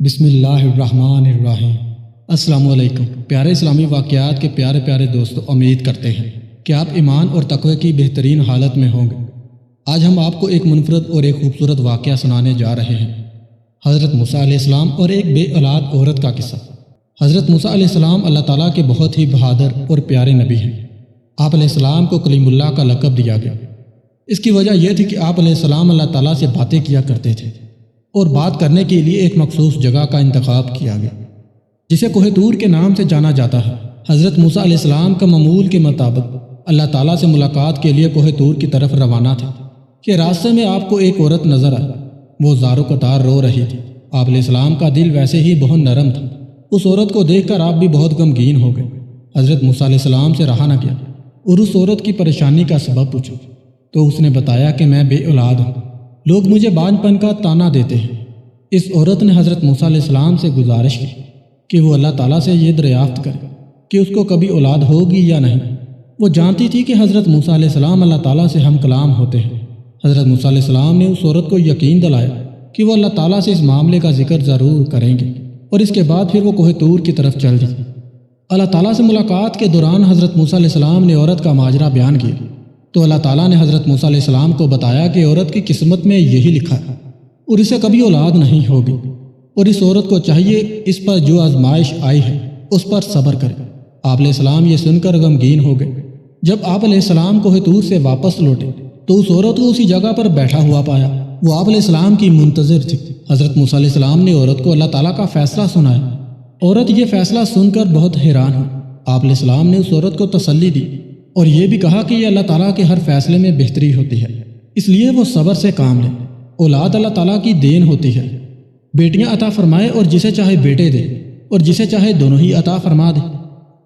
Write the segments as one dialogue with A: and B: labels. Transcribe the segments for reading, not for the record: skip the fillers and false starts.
A: بسم اللہ الرحمن الرحیم۔ السلام علیکم پیارے اسلامی واقعات کے پیارے پیارے دوستو، امید کرتے ہیں کہ آپ ایمان اور تقوی کی بہترین حالت میں ہوں گے۔ آج ہم آپ کو ایک منفرد اور ایک خوبصورت واقعہ سنانے جا رہے ہیں، حضرت موسیٰ علیہ السلام اور ایک بے اولاد عورت کا قصہ۔ حضرت موسیٰ علیہ السلام اللہ تعالیٰ کے بہت ہی بہادر اور پیارے نبی ہیں۔ آپ علیہ السلام کو کلیم اللہ کا لقب دیا گیا۔ اس کی وجہ یہ تھی کہ آپ علیہ السلام اللہ تعالیٰ سے باتیں کیا کرتے تھے اور بات کرنے کے لیے ایک مخصوص جگہ کا انتخاب کیا گیا جسے کوہ طور کے نام سے جانا جاتا ہے۔ حضرت موسیٰ علیہ السلام کا معمول کے مطابق اللہ تعالیٰ سے ملاقات کے لیے کوہ طور کی طرف روانہ تھے کہ راستے میں آپ کو ایک عورت نظر آئی۔ وہ زارو قطار رو رہی تھی۔ آپ علیہ السلام کا دل ویسے ہی بہت نرم تھا۔ اس عورت کو دیکھ کر آپ بھی بہت غمگین ہو گئے۔ حضرت موسیٰ علیہ السلام سے رہا نہ گیا اور اس عورت کی پریشانی کا سبب پوچھا تو اس نے بتایا کہ میں بے اولاد ہوں، لوگ مجھے بانجھ پن کا طعنہ دیتے ہیں۔ اس عورت نے حضرت موسیٰ علیہ السلام سے گزارش کی کہ وہ اللہ تعالیٰ سے یہ دریافت کرے کہ اس کو کبھی اولاد ہوگی یا نہیں۔ وہ جانتی تھی کہ حضرت موسیٰ علیہ السلام اللہ تعالیٰ سے ہم کلام ہوتے ہیں۔ حضرت موسیٰ علیہ السلام نے اس عورت کو یقین دلایا کہ وہ اللہ تعالیٰ سے اس معاملے کا ذکر ضرور کریں گے، اور اس کے بعد پھر وہ کوہ طور کی طرف چل دی۔ اللہ تعالیٰ سے ملاقات کے دوران حضرت موسیٰ علیہ السلام نے عورت کا ماجرا بیان کیا تو اللہ تعالیٰ نے حضرت موسیٰ علیہ السلام کو بتایا کہ عورت کی قسمت میں یہی لکھا ہے اور اسے کبھی اولاد نہیں ہوگی، اور اس عورت کو چاہیے اس پر جو آزمائش آئی ہے اس پر صبر کرے۔ آپ علیہ السلام یہ سن کر غمگین ہو گئے۔ جب آپ علیہ السلام کوہ طور سے واپس لوٹے تو اس عورت کو اسی جگہ پر بیٹھا ہوا پایا۔ وہ آپ علیہ السلام کی منتظر تھی۔ حضرت موسیٰ علیہ السلام نے عورت کو اللہ تعالیٰ کا فیصلہ سنایا۔ عورت یہ فیصلہ سن کر بہت حیران ہوئی۔ آپ علیہ السلام نے اس عورت کو تسلی دی اور یہ بھی کہا کہ یہ اللہ تعالیٰ کے ہر فیصلے میں بہتری ہوتی ہے، اس لیے وہ صبر سے کام لے۔ اولاد اللہ تعالیٰ کی دین ہوتی ہے، بیٹیاں عطا فرمائے اور جسے چاہے بیٹے دے اور جسے چاہے دونوں ہی عطا فرما دے۔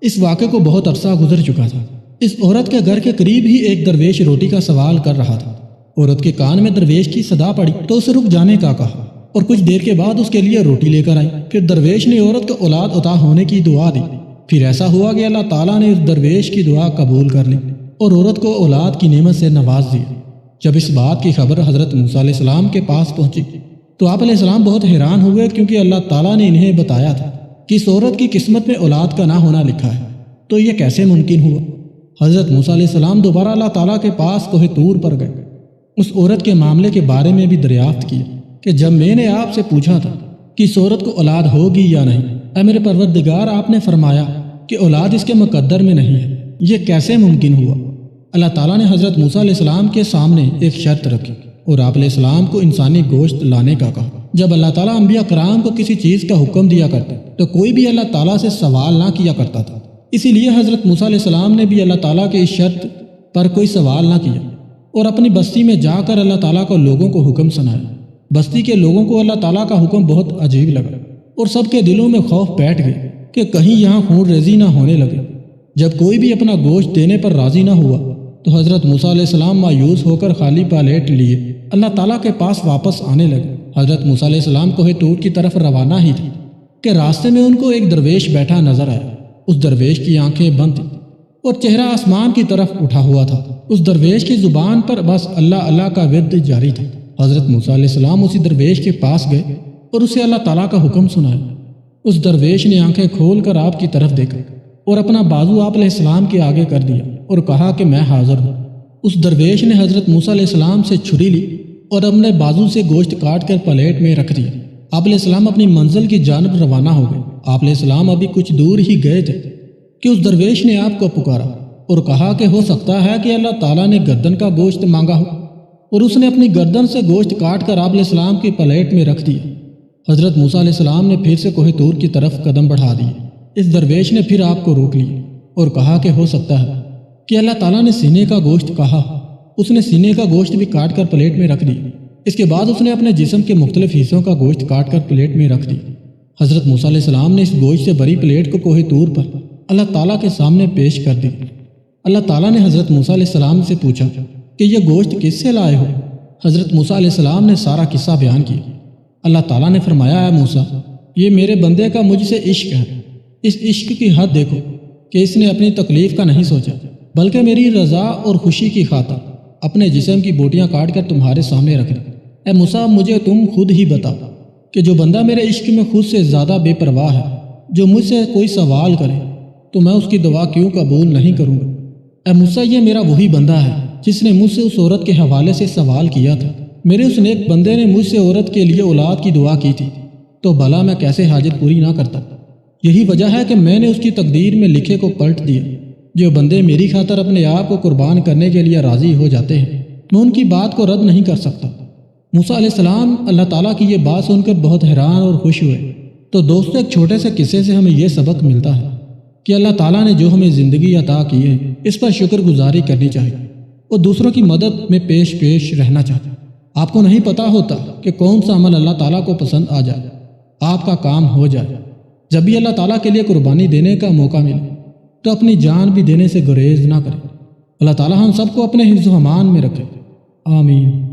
A: اس واقعے کو بہت عرصہ گزر چکا تھا۔ اس عورت کے گھر کے قریب ہی ایک درویش روٹی کا سوال کر رہا تھا۔ عورت کے کان میں درویش کی صدا پڑی تو اسے رک جانے کا کہا اور کچھ دیر کے بعد اس کے لیے روٹی لے کر آئی۔ پھر درویش نے عورت کو اولاد عطا ہونے کی دعا دی۔ پھر ایسا ہوا کہ اللہ تعالیٰ نے اس درویش کی دعا قبول کر لی اور عورت کو اولاد کی نعمت سے نواز دیا۔ جب اس بات کی خبر حضرت موسیٰ علیہ السلام کے پاس پہنچی تو آپ علیہ السلام بہت حیران ہوئے، کیونکہ اللہ تعالیٰ نے انہیں بتایا تھا کہ اس عورت کی قسمت میں اولاد کا نہ ہونا لکھا ہے، تو یہ کیسے ممکن ہوا؟ حضرت موسیٰ علیہ السلام دوبارہ اللہ تعالیٰ کے پاس کوہ طور پر گئے۔ اس عورت کے معاملے کے بارے میں بھی دریافت کیا کہ جب میں نے آپ سے پوچھا تھا کہ اس عورت کو اولاد ہوگی یا نہیں، اے میرے پروردگار، آپ نے فرمایا کہ اولاد اس کے مقدر میں نہیں ہے، یہ کیسے ممکن ہوا؟ اللہ تعالیٰ نے حضرت موسیٰ علیہ السلام کے سامنے ایک شرط رکھی اور آپ علیہ السلام کو انسانی گوشت لانے کا کہا۔ جب اللہ تعالیٰ انبیاء کرام کو کسی چیز کا حکم دیا کرتا تو کوئی بھی اللہ تعالیٰ سے سوال نہ کیا کرتا تھا، اسی لیے حضرت موسیٰ علیہ السلام نے بھی اللہ تعالیٰ کے اس شرط پر کوئی سوال نہ کیا اور اپنی بستی میں جا کر اللہ تعالیٰ کو لوگوں کو حکم سنایا۔ بستی کے لوگوں کو اللہ تعالیٰ کا حکم بہت عجیب لگا اور سب کے دلوں میں خوف بیٹھ گئے کہ کہیں یہاں خون ریزی نہ ہونے لگے۔ جب کوئی بھی اپنا گوشت دینے پر راضی نہ ہوا تو حضرت موسیٰ علیہ السلام مایوس ہو کر خالی پلیٹ لیے اللہ تعالیٰ کے پاس واپس آنے لگے۔ حضرت موسیٰ علیہ السلام کوہ طور کی طرف روانہ ہی تھے کہ راستے میں ان کو ایک درویش بیٹھا نظر آیا۔ اس درویش کی آنکھیں بند تھیں اور چہرہ آسمان کی طرف اٹھا ہوا تھا۔ اس درویش کی زبان پر بس اللہ اللہ کا ورد جاری تھا۔ حضرت موسیٰ علیہ السلام اسی درویش کے پاس گئے اور اسے اللہ تعالیٰ کا حکم سنایا۔ اس درویش نے آنکھیں کھول کر آپ کی طرف دیکھا اور اپنا بازو آپ علیہ السلام کے آگے کر دیا اور کہا کہ میں حاضر ہوں۔ اس درویش نے حضرت موسیٰ علیہ السلام سے چھری لی اور اپنے بازو سے گوشت کاٹ کر پلیٹ میں رکھ دیا۔ آپ علیہ السلام اپنی منزل کی جانب روانہ ہو گئے۔ آپ علیہ السلام ابھی کچھ دور ہی گئے تھے کہ اس درویش نے آپ کو پکارا اور کہا کہ ہو سکتا ہے کہ اللہ تعالیٰ نے گردن کا گوشت مانگا ہو، اور اس نے اپنی گردن سے گوشت کاٹ کر آپ علیہ السلام کی پلیٹ میں رکھ دیا۔ حضرت موسیٰ علیہ السلام نے پھر سے کوہ طور کی طرف قدم بڑھا دیے۔ اس درویش نے پھر آپ کو روک لیا اور کہا کہ ہو سکتا ہے کہ اللہ تعالیٰ نے سینے کا گوشت کہا۔ اس نے سینے کا گوشت بھی کاٹ کر پلیٹ میں رکھ دیا۔ اس کے بعد اس نے اپنے جسم کے مختلف حصوں کا گوشت کاٹ کر پلیٹ میں رکھ دیا۔ حضرت موسیٰ علیہ السلام نے اس گوشت سے بھری پلیٹ کو کوہ طور پر اللہ تعالیٰ کے سامنے پیش کر دی۔ اللہ تعالیٰ نے حضرت موسیٰ علیہ السلام سے پوچھا کہ یہ گوشت کس سے لائے ہو؟ حضرت موسیٰ علیہ السلام نے سارا قصہ بیان کیا۔ اللہ تعالیٰ نے فرمایا، اے موسیٰ، یہ میرے بندے کا مجھ سے عشق ہے۔ اس عشق کی حد دیکھو کہ اس نے اپنی تکلیف کا نہیں سوچا، بلکہ میری رضا اور خوشی کی خاطر اپنے جسم کی بوٹیاں کاٹ کر تمہارے سامنے رکھ دی۔ اے موسیٰ، مجھے تم خود ہی بتاؤ کہ جو بندہ میرے عشق میں خود سے زیادہ بے پرواہ ہے، جو مجھ سے کوئی سوال کرے تو میں اس کی دعا کیوں قبول نہیں کروں گا؟ اے موسیٰ، یہ میرا وہی بندہ ہے جس نے مجھ سے اس عورت کے حوالے سے سوال کیا تھا۔ میرے اس نیک بندے نے مجھ سے عورت کے لیے اولاد کی دعا کی تھی، تو بھلا میں کیسے حاجت پوری نہ کرتا؟ یہی وجہ ہے کہ میں نے اس کی تقدیر میں لکھے کو پلٹ دیا۔ جو بندے میری خاطر اپنے آپ کو قربان کرنے کے لیے راضی ہو جاتے ہیں، میں ان کی بات کو رد نہیں کر سکتا۔ موسیٰ علیہ السلام اللہ تعالیٰ کی یہ بات سن کر بہت حیران اور خوش ہوئے۔ تو دوستو، ایک چھوٹے سے قصے سے ہمیں یہ سبق ملتا ہے کہ اللہ تعالیٰ نے جو ہمیں زندگی عطا کی ہے، اس پر شکر گزاری کرنی چاہیے اور دوسروں کی مدد میں پیش رہنا چاہیے۔ آپ کو نہیں پتہ ہوتا کہ کون سا عمل اللہ تعالیٰ کو پسند آ جائے، آپ کا کام ہو جائے۔ جب بھی اللہ تعالیٰ کے لیے قربانی دینے کا موقع ملے تو اپنی جان بھی دینے سے گریز نہ کریں۔ اللہ تعالیٰ ہم سب کو اپنے حفظ و امان میں رکھے، آمین۔